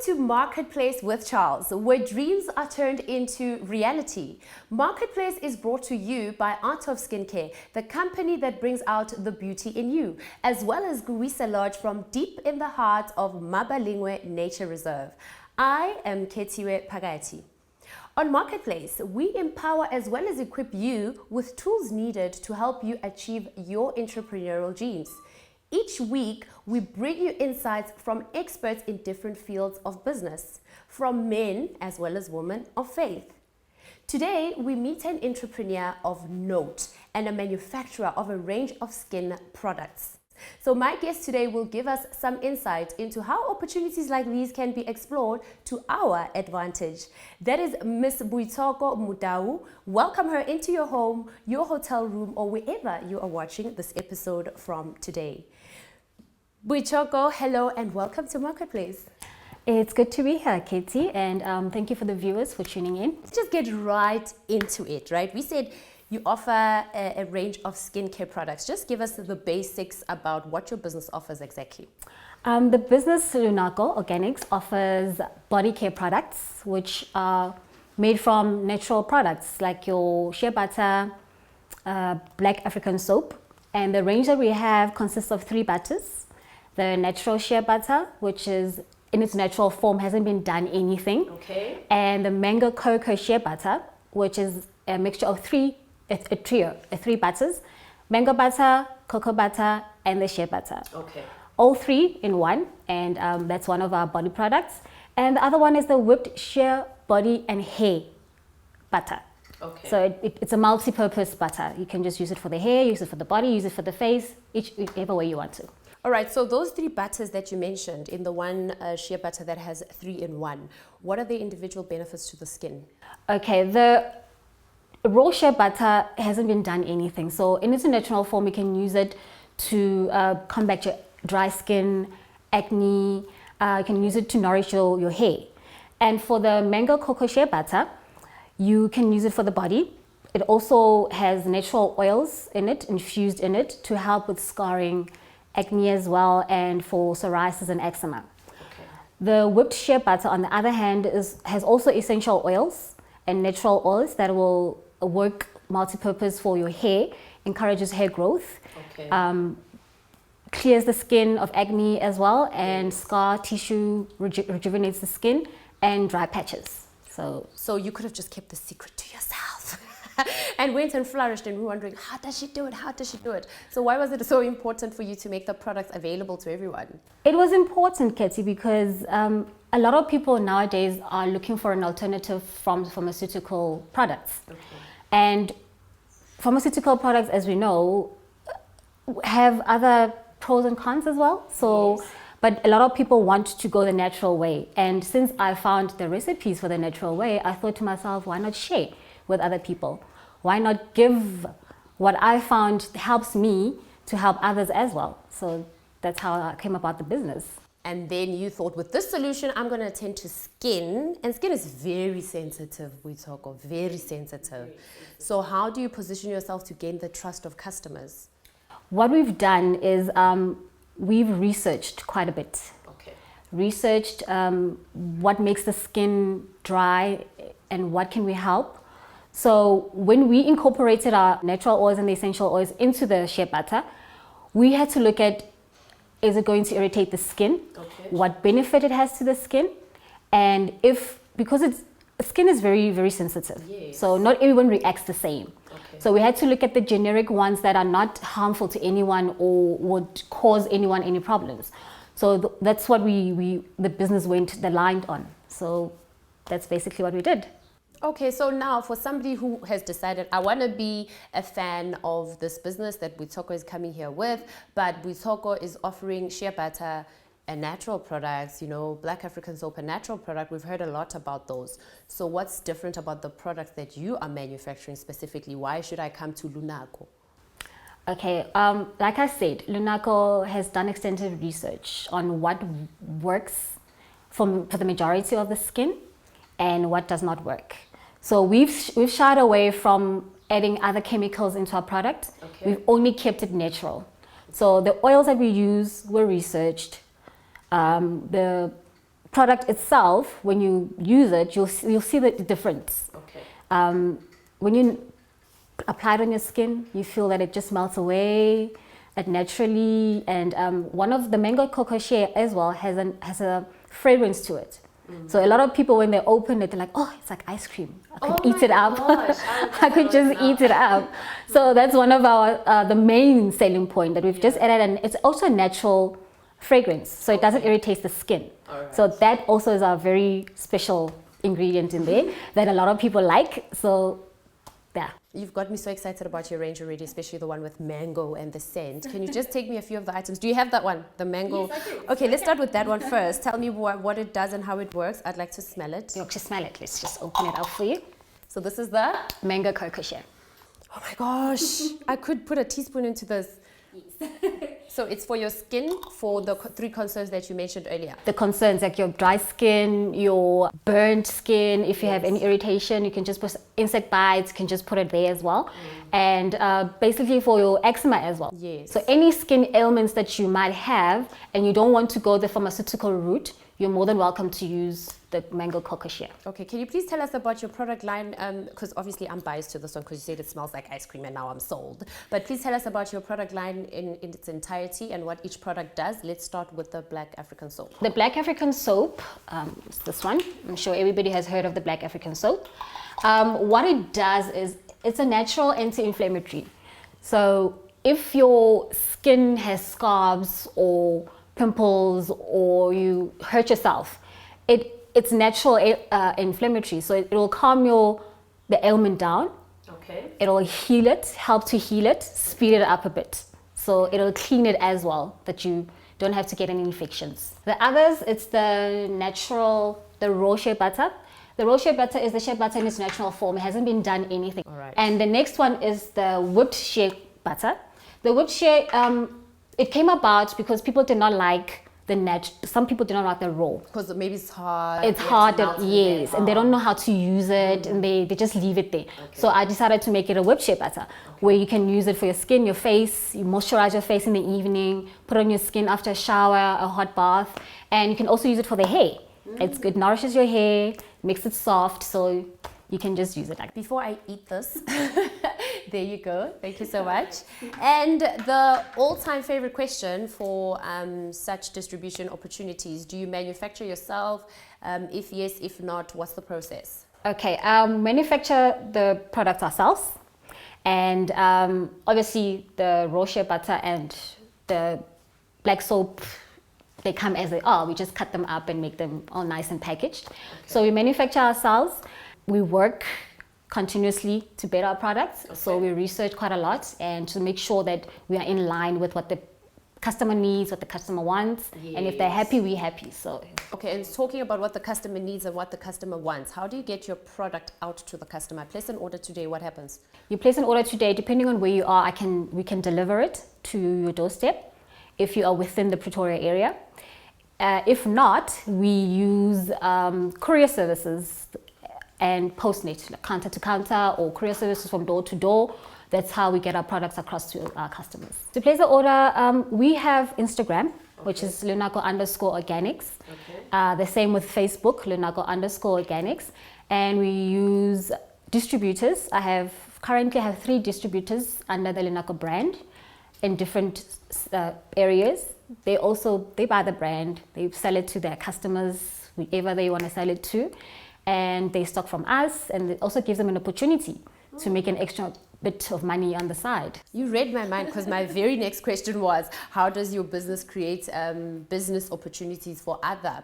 to Marketplace with Charles, where dreams are turned into reality. Marketplace is brought to you by Art of Skincare, the company that brings out the beauty in you, as well as Guisa Lodge from deep in the heart of Mabalingwe Nature Reserve. I am Ketiwe Pagati. On Marketplace, we empower as well as equip you with tools needed to help you achieve your entrepreneurial dreams. Each week, we bring you insights from experts in different fields of business, from men as well as women of faith. Today, we meet an entrepreneur of note and a manufacturer of a range of skin products. So my guest today will give us some insight into how opportunities like these can be explored to our advantage. That is Miss Boitshoko Motau. Welcome her into your home, your hotel room, or wherever you are watching this episode from today. Boitshoko, hello and welcome to Marketplace. It's good to be here, Katie, and thank you for the viewers for tuning in. Let's just get right into it, right? We said you offer a range of skincare products. Just give us the basics about what your business offers exactly. The business Lunako Organics offers body care products, which are made from natural products like your shea butter, black African soap. And the range that we have consists of 3 butters. The natural shea butter, which is in its natural form, hasn't been done anything. Okay. And the mango cocoa shea butter, which is a mixture of 3 butters: mango butter, cocoa butter, and the shea butter. Okay. All 3 in one, and that's one of our body products. And the other one is the whipped shea body and hair butter. Okay. So it's a multi-purpose butter. You can just use it for the hair, use it for the body, use it for the face, whichever way you want to. All right, so those 3 butters that you mentioned in the one shea butter that has 3 in 1, what are the individual benefits to the skin? Okay, the raw shea butter hasn't been done anything. So in its natural form, you can use it to combat your dry skin, acne. You can use it to nourish your hair. And for the mango cocoa shea butter, you can use it for the body. It also has natural oils in it, infused in it, to help with scarring, acne as well, and for psoriasis and eczema. Okay. The whipped shea butter, on the other hand, has also essential oils and natural oils that will work multi-purpose for your hair, encourages hair growth, Okay. Clears the skin of acne as well, and scar tissue, rejuvenates the skin, and dry patches. So you could have just kept the secret to yourself and went and flourished, and we were wondering, how does she do it? How does she do it? So why was it so important for you to make the products available to everyone? It was important, Katie, because a lot of people nowadays are looking for an alternative from pharmaceutical products. Okay. And pharmaceutical products, as we know, have other pros and cons as well. So, Yes. But a lot of people want to go the natural way. And since I found the recipes for the natural way, I thought to myself, why not share with other people? Why not give what I found helps me to help others as well? So that's how I came about the business. And then you thought, with this solution, I'm going to attend to skin. And skin is very sensitive, we talk of very sensitive. So how do you position yourself to gain the trust of customers? What we've done is we've researched quite a bit. Okay. Researched what makes the skin dry and what can we help. So when we incorporated our natural oils and the essential oils into the shea butter, we had to look at, is it going to irritate the skin? Okay. What benefit it has to the skin? And because skin is very, very sensitive. Yes. So not everyone reacts the same. Okay. So we had to look at the generic ones that are not harmful to anyone or would cause anyone any problems. So that's what the business went aligned on. So that's basically what we did. Okay, so now for somebody who has decided, I want to be a fan of this business that Boitshoko is coming here with, but Boitshoko is offering shea butter and natural products, black African soap, a natural product. We've heard a lot about those. So what's different about the products that you are manufacturing specifically? Why should I come to Lunako? Okay, like I said, Lunako has done extensive research on what works for the majority of the skin and what does not work. So we've shied away from adding other chemicals into our product. Okay. We've only kept it natural. So the oils that we use were researched. The product itself, when you use it, you'll see the difference. Okay. When you apply it on your skin, you feel that it just melts away naturally. And one of the mango cocoa shea as well has a fragrance to it. So a lot of people, when they open it, they're like, oh, it's like ice cream. I could eat it up. Gosh, I could just eat it up. So that's one of our the main selling point that we've just added, and it's also a natural fragrance, so it doesn't irritate the skin. So that also is our very special ingredient in there that a lot of people like. So yeah. You've got me so excited about your range already, especially the one with mango and the scent. Can you just take me a few of the items? Do you have that one, the mango? Yes, I do. Okay, let's start with that one first. Tell me what it does and how it works. I'd like to smell it. You want to smell it? Let's just open it up for you. So this is the Mango cocoa shea. Oh my gosh, I could put a teaspoon into this. So it's for your skin, for the three concerns that you mentioned earlier. The concerns like your dry skin, your burnt skin, if you have any irritation, you can just put insect bites, you can just put it there as well. And basically for your eczema as well. Yes. So any skin ailments that you might have and you don't want to go the pharmaceutical route, you're more than welcome to use the mango cocoa shea. Okay, can you please tell us about your product line? Because obviously I'm biased to this one because you said it smells like ice cream and now I'm sold. But please tell us about your product line in its entirety and what each product does. Let's start with the Black African soap. The Black African soap, is this one. I'm sure everybody has heard of the Black African soap. What it does is it's a natural anti-inflammatory. So if your skin has scabs or pimples or you hurt yourself, it's natural inflammatory, so it will calm the ailment down. Okay. It'll heal it, help to heal it, speed it up a bit. So it'll clean it as well, that you don't have to get any infections. The others, it's the natural, the raw shea butter. The raw shea butter is the shea butter in its natural form. It hasn't been done anything. All right. And the next one is the whipped shea butter. The whipped shea, it came about because people did not like some people do not like the raw. Because maybe it's hard. It's hard, yes, and they don't know how to use it, and they just leave it there. Okay. So I decided to make it a whipped shea butter, where you can use it for your skin, your face, you moisturize your face in the evening, put it on your skin after a shower, a hot bath, and you can also use it for the hair. It's good, nourishes your hair, makes it soft, so you can just use it like that. Before I eat this, there you go. Thank you so much. And the all-time favorite question for such distribution opportunities, do you manufacture yourself? If yes, if not, what's the process? Okay, manufacture the products ourselves. And obviously the raw shea butter and the black soap, they come as they are. We just cut them up and make them all nice and packaged. Okay. So we manufacture ourselves. We work continuously to better our products. Okay. So we research quite a lot and to make sure that we are in line with what the customer needs, what the customer wants. Yes. And if they're happy, we're happy. So okay, and talking about what the customer needs and what the customer wants, how do you get your product out to the customer? Place an order today, what happens? You place an order today, depending on where you are, we can deliver it to your doorstep if you are within the Pretoria area. If not, we use courier services and Postnet, like counter to counter, or courier services from door to door. That's how we get our products across to our customers. To place the order, we have Instagram, which is Lunako_organics. Okay. The same with Facebook, Lunako_organics. And we use distributors. Currently have 3 distributors under the Lunako brand in different areas. They buy the brand, they sell it to their customers, whoever they want to sell it to, and they stock from us, and it also gives them an opportunity to make an extra bit of money on the side. You read my mind, because my very next question was, how does your business create business opportunities for other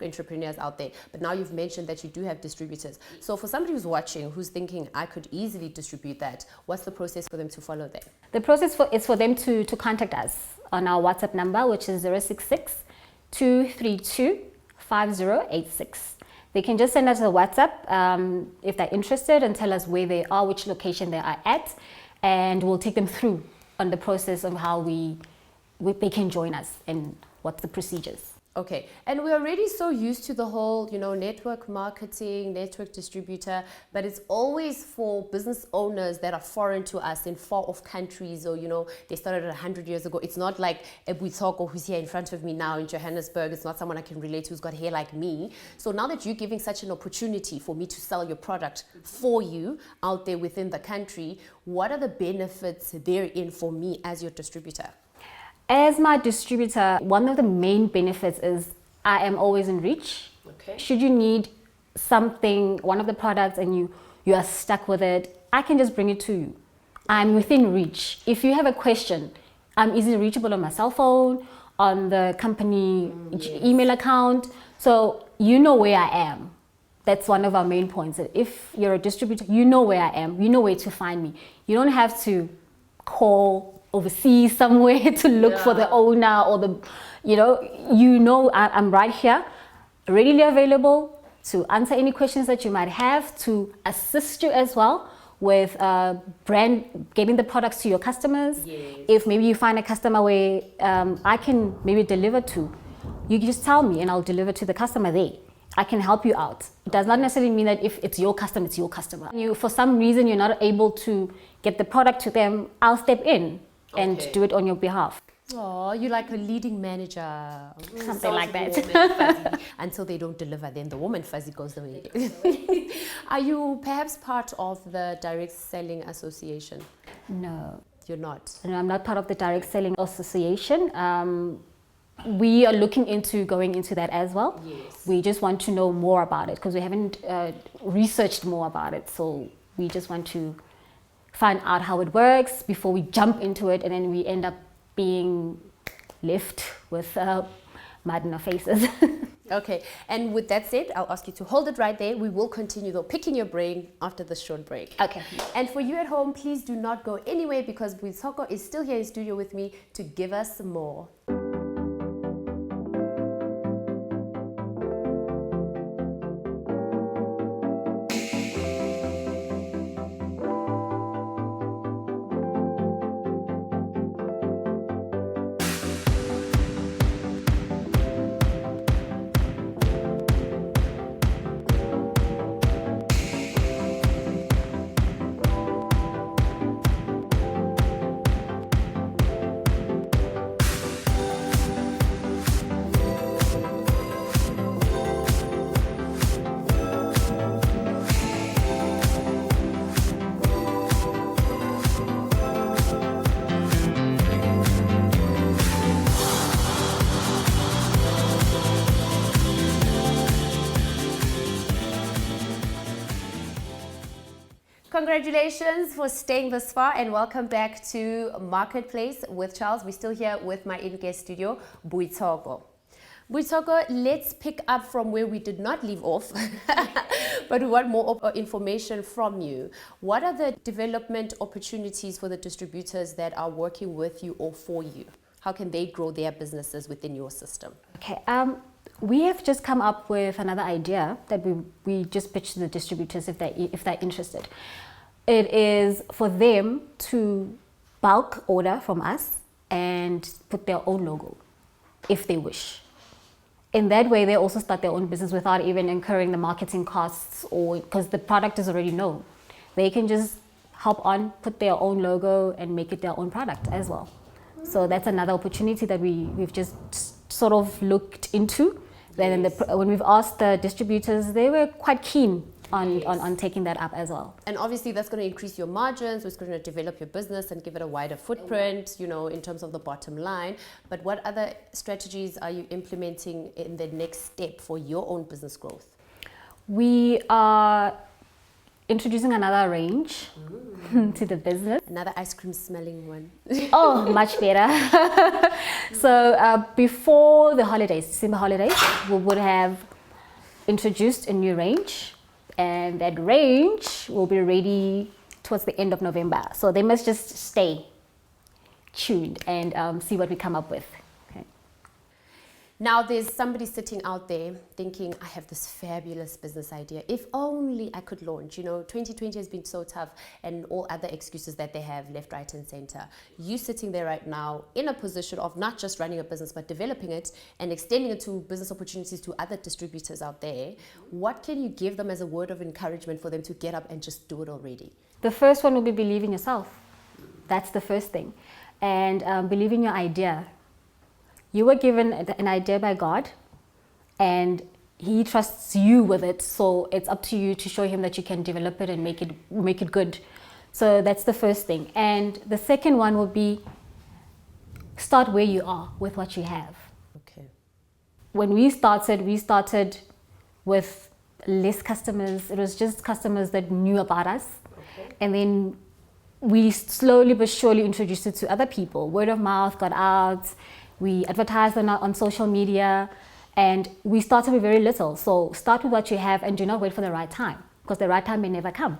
entrepreneurs out there? But now you've mentioned that you do have distributors. So for somebody who's watching, who's thinking, I could easily distribute that, what's the process for them to follow that? The process is for them to contact us on our WhatsApp number, which is 066 232 5086. They can just send us a WhatsApp if they're interested and tell us where they are, which location they are at, and we'll take them through on the process of how they can join us and what's the procedures. Okay, and we're already so used to the whole, network marketing, network distributor, but it's always for business owners that are foreign to us in far off countries, or, they started 100 years ago. It's not like a Boitshoko who's here in front of me now in Johannesburg. It's not someone I can relate to who's got hair like me. So now that you're giving such an opportunity for me to sell your product for you out there within the country, what are the benefits therein for me as your distributor? As my distributor, one of the main benefits is I am always in reach. Okay. Should you need something, one of the products, and you are stuck with it, I can just bring it to you. I'm within reach. If you have a question, I'm easily reachable on my cell phone, on the company email account. So you know where I am. That's one of our main points. If you're a distributor, you know where I am. You know where to find me. You don't have to call overseas somewhere to look for the owner or I'm right here, readily available to answer any questions that you might have, to assist you as well with getting the products to your customers. Yes. If maybe you find a customer where I can maybe deliver to, you just tell me and I'll deliver to the customer there. I can help you out. It does not necessarily mean that if it's your customer, it's your customer. For some reason, you're not able to get the product to them, I'll step in and do it on your behalf. Oh, you're like a leading manager. Something like that. Until they don't deliver, then the woman fuzzy goes away. Are you perhaps part of the Direct Selling Association? No. You're not? No, I'm not part of the Direct Selling Association. We are looking into going into that as well. Yes. We just want to know more about it because we haven't researched more about it. So we just want to find out how it works before we jump into it, and then we end up being left with mud in our faces. Okay, and with that said, I'll ask you to hold it right there. We will continue though picking your brain after this short break. Okay. And for you at home, please do not go anywhere because Boitshoko is still here in studio with me to give us more. Congratulations for staying this far and welcome back to Marketplace with Charles. We're still here with my in-guest studio, Boitshoko. Boitshoko, let's pick up from where we did not leave off, but we want more information from you. What are the development opportunities for the distributors that are working with you or for you? How can they grow their businesses within your system? Okay, we have just come up with another idea that we just pitched to the distributors if they're interested. It is for them to bulk order from us and put their own logo if they wish. In that way, they also start their own business without even incurring the marketing costs, or because the product is already known. They can just hop on, put their own logo and make it their own product as well. So that's another opportunity that we've just sort of looked into. Then when we've asked the distributors, they were quite keen on taking that up as well. And obviously that's going to increase your margins, it's going to develop your business and give it a wider footprint, in terms of the bottom line. But what other strategies are you implementing in the next step for your own business growth? We are introducing another range to the business. Another ice cream smelling one. Oh, much better. So before the holidays, December holidays, we would have introduced a new range, and that range will be ready towards the end of November. So they must just stay tuned and see what we come up with. Okay. Now there's somebody sitting out there thinking, I have this fabulous business idea. If only I could launch. 2020 has been so tough, and all other excuses that they have left, right and center. You sitting there right now in a position of not just running a business, but developing it and extending it to business opportunities to other distributors out there. What can you give them as a word of encouragement for them to get up and just do it already? The first one will be believe in yourself. That's the first thing. And believe in your idea. You were given an idea by God, and He trusts you with it. So it's up to you to show Him that you can develop it and make it good. So that's the first thing. And the second one would be start where you are with what you have. Okay. When we started with less customers. It was just customers that knew about us. Okay. And then we slowly but surely introduced it to other people. Word of mouth got out. We advertised on social media, and we started with very little. So start with what you have and do not wait for the right time, because the right time may never come.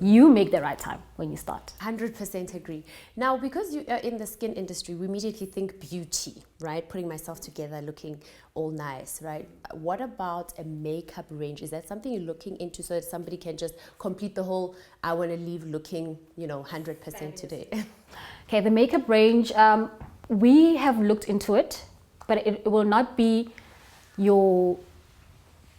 You make the right time when you start. 100% agree. Now, because you are in the skin industry, we immediately think beauty, right? Putting myself together, looking all nice, right? What about a makeup range? Is that something you're looking into so that somebody can just complete the whole, I want to leave looking, 100% today? Okay, the makeup range, we have looked into it, but it will not be your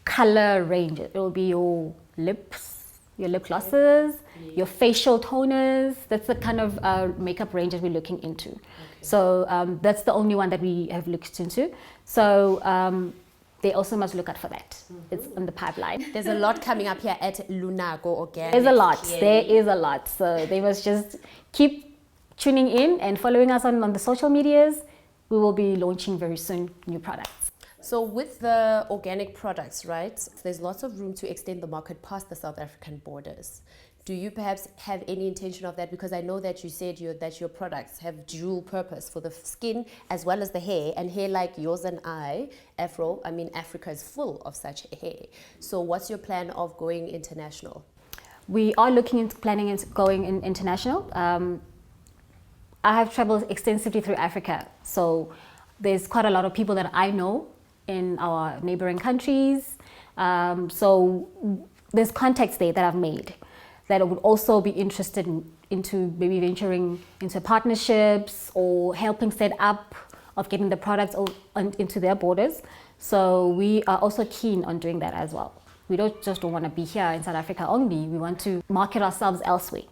color range. It will be your lips, your lip glosses, your facial toners. That's the kind of makeup range that we're looking into. Okay. So that's the only one that we have looked into. So they also must look out for that. Mm-hmm. It's on the pipeline. There's a lot coming up here at Lunako Organic. There's a lot. There is a lot. So they must just keep tuning in and following us on the social medias. We will be launching very soon new products. So with the organic products, right, there's lots of room to extend the market past the South African borders. Do you perhaps have any intention of that? Because I know that you said that your products have dual purpose for the skin as well as the hair, and hair like yours and Africa is full of such hair. So what's your plan of going international? We are planning into going international. I have traveled extensively through Africa, so there's quite a lot of people that I know in our neighboring countries. So there's contacts there that I've made that would also be interested into maybe venturing into partnerships or helping set up of getting the products into their borders. So we are also keen on doing that as well. We don't want to be here in South Africa only. We want to market ourselves elsewhere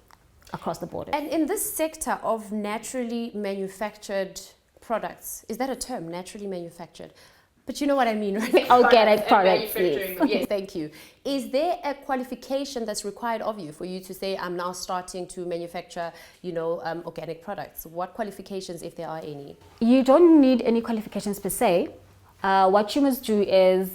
across the border. And in this sector of naturally manufactured products, is that a term, naturally manufactured? But you know what I mean, right? Organic products, yes. Yes, thank you. Is there a qualification that's required of you for you to say, I'm now starting to manufacture, organic products? What qualifications, if there are any? You don't need any qualifications per se. What you must do is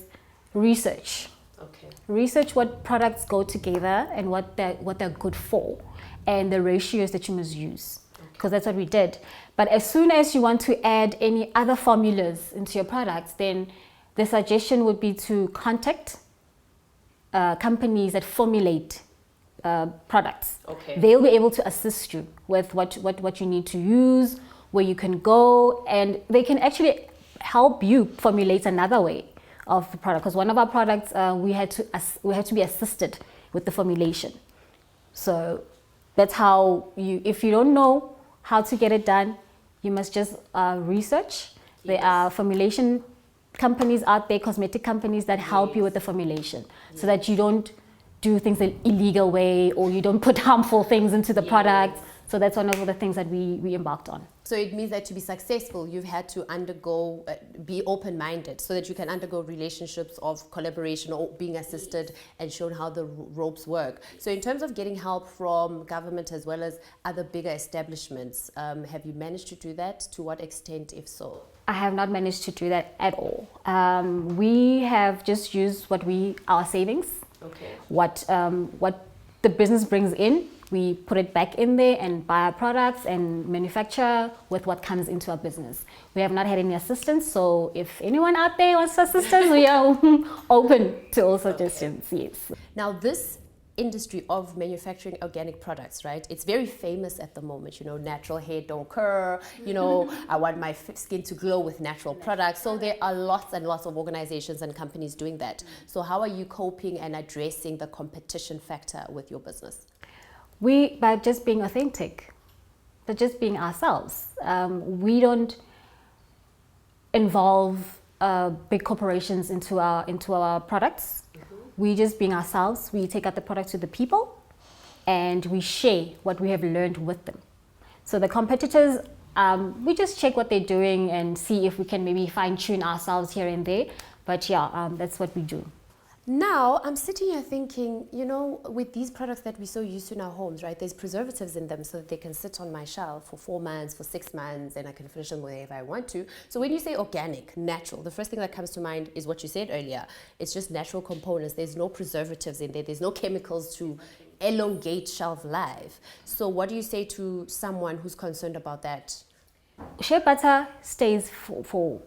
research. Okay. Research what products go together and what they're good for, and the ratios that you must use, because that's what we did. But as soon as you want to add any other formulas into your products, then the suggestion would be to contact companies that formulate products. Okay. They'll be able to assist you with what you need to use, where you can go, and they can actually help you formulate another way of the product. Because one of our products, we had to be assisted with the formulation. So that's how if you don't know how to get it done, you must just research. Yes. There are formulation companies out there, cosmetic companies that help you with the formulation, so that you don't do things an illegal way or you don't put harmful things into the product. So that's one of the things that we embarked on. So it means that to be successful, you've had to be open-minded, so that you can undergo relationships of collaboration or being assisted and shown how the ropes work. So in terms of getting help from government as well as other bigger establishments, have you managed to do that? To what extent, if so? I have not managed to do that at all. We have just used our savings. Okay. What the business brings in, we put it back in there and buy our products and manufacture with what comes into our business. We have not had any assistance, so if anyone out there wants assistance, we are open to all suggestions. Yes. Now, this industry of manufacturing organic products, right? It's very famous at the moment, you know, natural hair don't curl, you know, I want my skin to glow with natural products. So there are lots and lots of organizations and companies doing that. So how are you coping and addressing the competition factor with your business? By just being authentic, by just being ourselves. We don't involve big corporations into our products. We just being ourselves. We take out the products to the people and we share what we have learned with them. So the competitors, we just check what they're doing and see if we can maybe fine tune ourselves here and there. But yeah, that's what we do. Now, I'm sitting here thinking, you know, with these products that we're so used to in our homes, right, there's preservatives in them so that they can sit on my shelf for 4 months, for 6 months, and I can finish them whenever I want to. So when you say organic, natural, the first thing that comes to mind is what you said earlier. It's just natural components. There's no preservatives in there. There's no chemicals to elongate shelf life. So what do you say to someone who's concerned about that? Shea butter stays for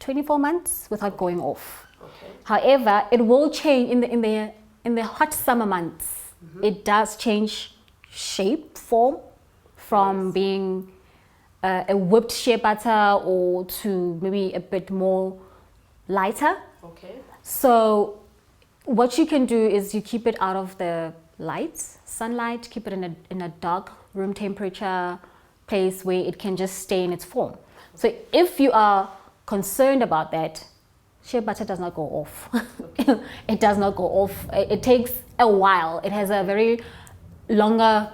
24 months without going off. Okay. However, it will change in the hot summer months. It does change shape, form, from being a whipped shea butter or to maybe a bit more lighter. Okay. So what you can do is you keep it out of the sunlight, keep it in a dark room temperature place where it can just stay in its form. So if you are concerned about that, shea butter does not go off. Okay. It does not go off. It takes a while. It has a very longer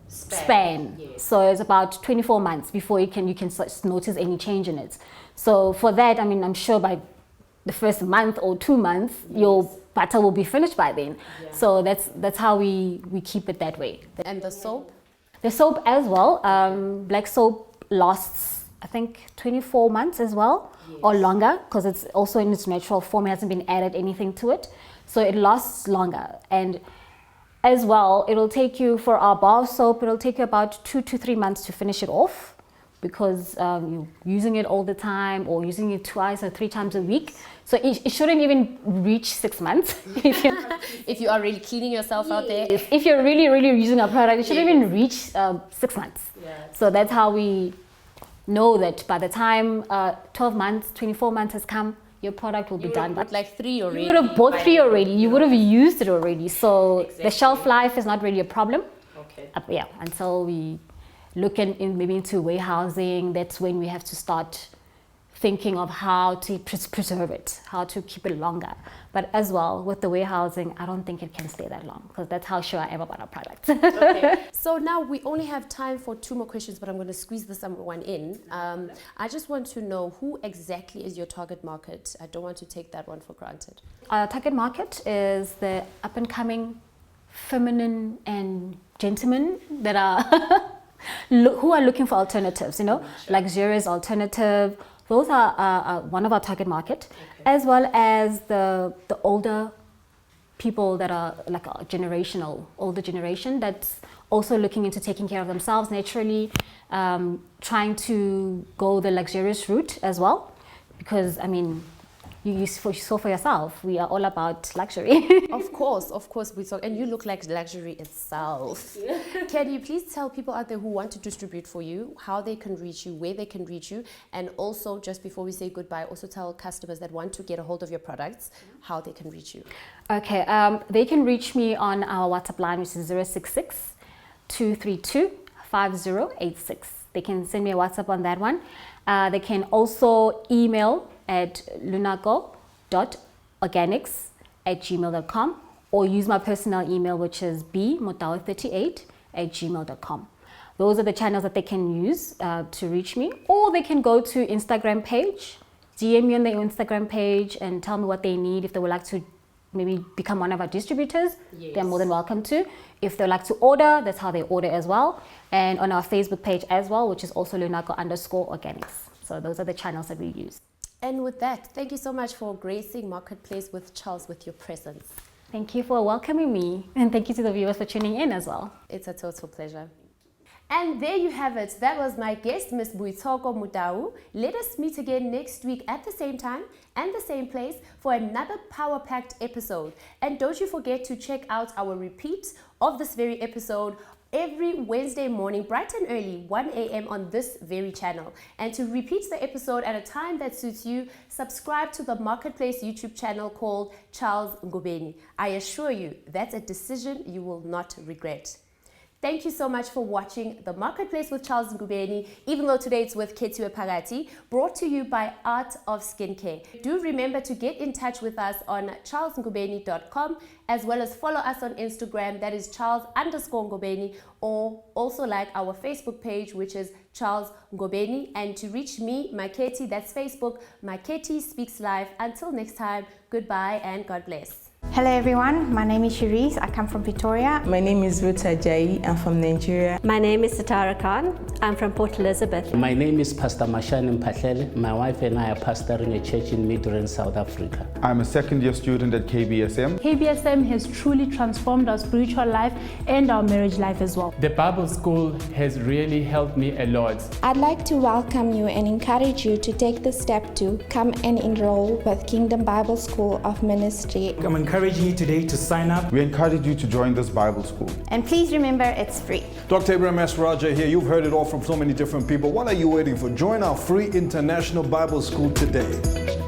span. Yes. So it's about 24 months before you can notice any change in it. So for that, I mean, I'm sure by the first month or 2 months, yes, your butter will be finished by then. Yeah. So that's how we keep it that way. And the soap? The soap as well. Black soap lasts, I think, 24 months as well. Yes. Or longer, because it's also in its natural form. It hasn't been added anything to it, so it lasts longer. And as well, it'll take you, for our bar soap, it'll take you about 2 to 3 months to finish it off, because you're using it all the time or using it twice or 3 times a week. So it shouldn't even reach 6 months. If you are really cleaning yourself out there. If you're really using a product, it shouldn't even reach 6 months. Yeah. So that's how we know that by the time 12 months, 24 months has come, your product will be done. But like 3 already. You would have bought 3 already. You would have used it already. So exactly, the shelf life is not really a problem. Okay. Yeah, until we look maybe into warehousing, that's when we have to start thinking of how to preserve it, how to keep it longer. But as well, with the warehousing, I don't think it can stay that long, because that's how sure I am about our products. Okay. So now we only have time for 2 more questions, but I'm going to squeeze this one in. I just want to know, who exactly is your target market? I don't want to take that one for granted. Our target market is the up-and-coming feminine and gentlemen that are who are looking for alternatives, you know, luxurious alternative. Those are one of our target market, okay, as well as the older people that are like a older generation that's also looking into taking care of themselves naturally, trying to go the luxurious route as well, because I mean, you saw for yourself, we are all about luxury. Of course we talk, and you look like luxury itself. Yeah. Can you please tell people out there who want to distribute for you how they can reach you, where they can reach you, and also, just before we say goodbye, also tell customers that want to get a hold of your products how they can reach you? Okay, they can reach me on our WhatsApp line, which is 066 232 5086. They can send me a WhatsApp on that one. They can also email at lunako.organics@gmail.com, or use my personal email, which is bmotau38@gmail.com. Those are the channels that they can use to reach me, or they can go to Instagram page, DM me on their Instagram page and tell me what they need. If they would like to maybe become one of our distributors, yes, they're more than welcome to. If they like to order, that's how they order as well. And on our Facebook page as well, which is also Lunako_organics. So those are the channels that we use. And with that, thank you so much for gracing Marketplace with Charles with your presence. Thank you for welcoming me, and thank you to the viewers for tuning in as well. It's a total pleasure. And there you have it. That was my guest, Miss Boitshoko Motau. Let us meet again next week at the same time and the same place for another power-packed episode. And don't you forget to check out our repeat of this very episode every Wednesday morning, bright and early, 1 a.m. on this very channel. And to repeat the episode at a time that suits you, subscribe to the Marketplace YouTube channel called Charles Ngobeni. I assure you, that's a decision you will not regret. Thank you so much for watching The Marketplace with Charles Ngobeni, even though today it's with Kethiwe Phakathi, brought to you by Art of Skincare. Do remember to get in touch with us on charlesngobeni.com, as well as follow us on Instagram, that is Charles_Ngobeni, or also like our Facebook page, which is Charles Ngobeni. And to reach me, Maketi, that's Facebook, Maketi Speaks Live. Until next time, goodbye and God bless. Hello everyone, my name is Cherise. I come from Pretoria. My name is Ruth Ajayi. I'm from Nigeria. My name is Satara Khan. I'm from Port Elizabeth. My name is Pastor Mashan Mpahlele. My wife and I are pastoring a church in Midrand, South Africa. I'm a second-year student at KBSM. KBSM has truly transformed our spiritual life and our marriage life as well. The Bible school has really helped me a lot. I'd like to welcome you and encourage you to take the step to come and enroll with Kingdom Bible School of Ministry. I'm encouraging you today to sign up. We encourage you to join this Bible school. And please remember, it's free. Dr. Abraham S. Raja here. You've heard it all from so many different people. What are you waiting for? Join our free international Bible school today.